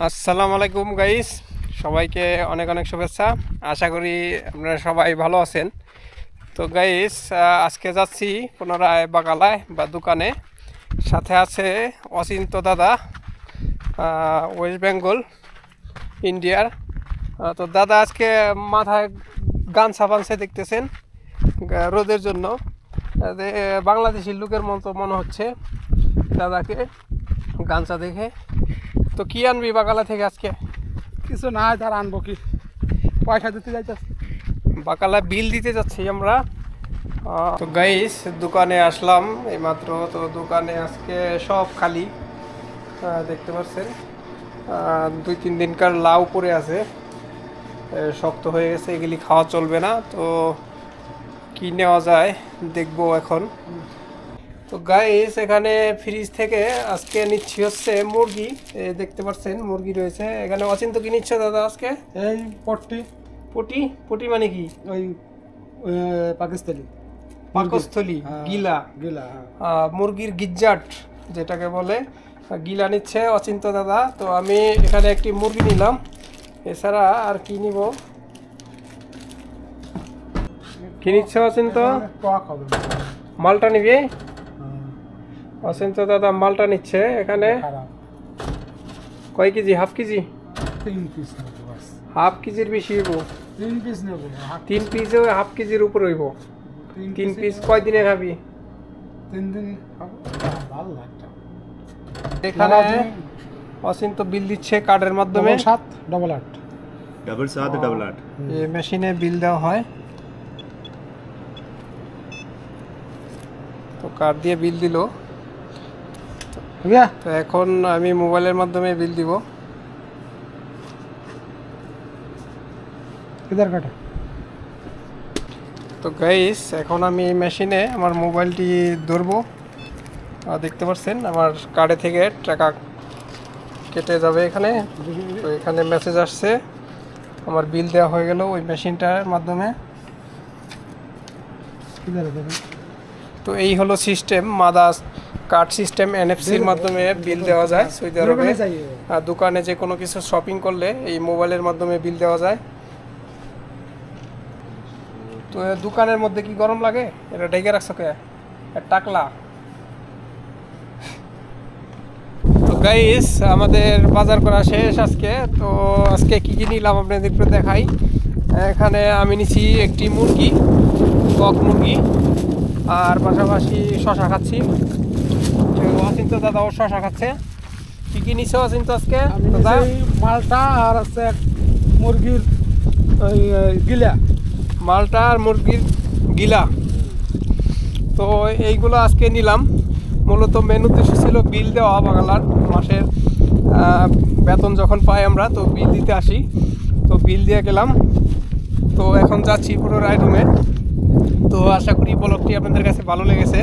আসসালামু আলাইকুম গাইস, সবাইকে অনেক অনেক শুভেচ্ছা। আশা করি আপনারা সবাই ভালো আছেন। তো গাইস, আজকে যাচ্ছি পুনরায় বাগালায় বা দোকানে। সাথে আছে অচিন্ত দাদা, ওয়েস্ট বেঙ্গল ইন্ডিয়ার। তো দাদা আজকে মাথায় গামছা বাঁধছে দেখতেছেন রোদের জন্য। বাংলাদেশি লোকের মতো মনে হচ্ছে দাদাকে গামছা দেখে। তো কি আনবি বাকালা থেকে আজকে? কিছু নাই, তার আনবো কি, পয়সা দিতে যাইতেছি। বাকালা বিল দিতে যাচ্ছি আমরা। তো গাইস, দোকানে আসলাম এইমাত্র। তো দোকানে আজকে সব খালি, দেখতে পাচ্ছেন। 2-3 দিনকার লাউ পড়ে আছে, শক্ত হয়ে গেছে, এগুলি খাওয়া চলবে না। তো কি নেওয়া যায় দেখবো এখন। তো গাইস, এখানে ফ্রিজ থেকে আজকে নিচ্ছি হচ্ছে মুরগি। দেখতে পাচ্ছেন মুরগি রয়েছে এখানে। অচিন্ত কি নিচ্ছ দাদা আজকে? এই পট্টি পটি পটি মানে কি? ওই পাকিস্তানি পাকস্থলী, গিলা। গিলা, মুরগির গিজ্জাট যেটাকে বলে, গিলা নিচ্ছে অচিন্ত দাদা। তো আমি এখানে একটি মুরগি নিলাম। এছাড়া আর কি নিব? কি নিচ্ছে অচিন্ত? টক হবে। মালটা নিবি? অচিন্ত দাদা মালটা নিচ্ছে এখানে। কয় কেজি? Half KG? 3 পিস নেবো বাস। হাফ কেজির বেশি হইব। 3 পিস নেবো। 3 পিসও হাফ কেজির উপর হইব। 3 পিস কয়দিনে খাবি? 3 দিন ভালো লাগছে। এখানে অচিন্ত বিল দিচ্ছে কার্ডের মাধ্যমে। 7-8 7-8 এই মেশিনে বিল দেওয়া হয়। তো কার্ড দিয়ে বিল দিল। তো এখন আমি মোবাইলের মাধ্যমে বিল দিব। তো গাইস, এখন আমি মেশিনে আমার মোবাইলটি ধরবো। দেখতে পাচ্ছেন আমার কার্ডে থেকে টাকা কেটে যাবে এখানে। তো এখানে মেসেজ আসছে, আমার বিল দেওয়া হয়ে গেল ওই মেশিনটার মাধ্যমে। তো এই হলো সিস্টেম, মাদাস কার্ড সিস্টেম। এনএফসির মাধ্যমে বিল দেওয়া যায় সৌদি আরবে। দোকানে যে কোনো কিছু শপিং করলে এই মোবাইলের মাধ্যমে বিল দেওয়া যায়। তো দোকানের মধ্যে কি গরম লাগে? এটা ঢেকে রাখছো কে? টাকলা। তো গাইস, আমাদের বাজার করা শেষ আজকে। তো আজকে কি কি নিলাম আপনাদের একটু দেখাই। এখানে আমি নিছি একটি মুরগি, কক মুরগি, আর পাশাপাশি শশা খাচ্ছি। অচিন্ত দাদাও শশা খাচ্ছে। কি কি নিছো অচিন্ত আজকে? মালটা আর আছে মুরগির ওই গিলা। মালটা আর মুরগির গিলা। তো এইগুলো আজকে নিলাম। মূলত মেন উদ্দেশ্য ছিল বিল দেওয়া। বাঙালার মাসের বেতন যখন পাই আমরা, তো বিল দিতে আসি। তো বিল দিয়ে গেলাম। তো এখন যাচ্ছি পুরো রায় রুমে। তো আশা করি ব্লগটি আপনাদের কাছে ভালো লেগেছে।